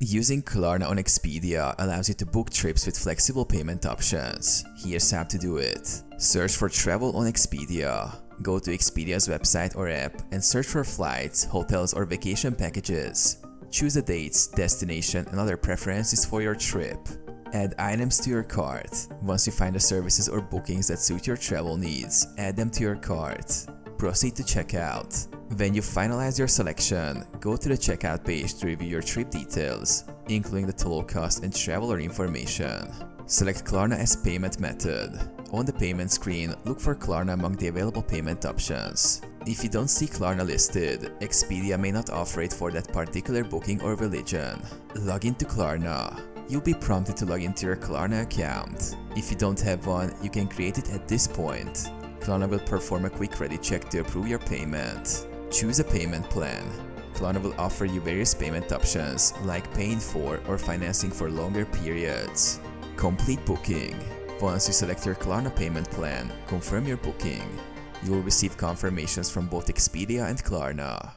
Using Klarna on Expedia allows you to book trips with flexible payment options. Here's how to do it. Search for travel on Expedia. Go to Expedia's website or app and search for flights, hotels, or vacation packages. Choose the dates, destination, and other preferences for your trip. Add items to your cart. Once you find the services or bookings that suit your travel needs, add them to your cart. Proceed to checkout. When you finalize your selection, go to the checkout page to review your trip details, including the total cost and traveler information. Select Klarna as payment method. On the payment screen, look for Klarna among the available payment options. If you don't see Klarna listed, Expedia may not offer it for that particular booking or religion. Log into Klarna. You'll be prompted to log into your Klarna account. If you don't have one, you can create it at this point. Klarna will perform a quick credit check to approve your payment. Choose a payment plan. Klarna will offer you various payment options like paying for or financing for longer periods. Complete booking. Once you select your Klarna payment plan, confirm your booking. You will receive confirmations from both Expedia and Klarna.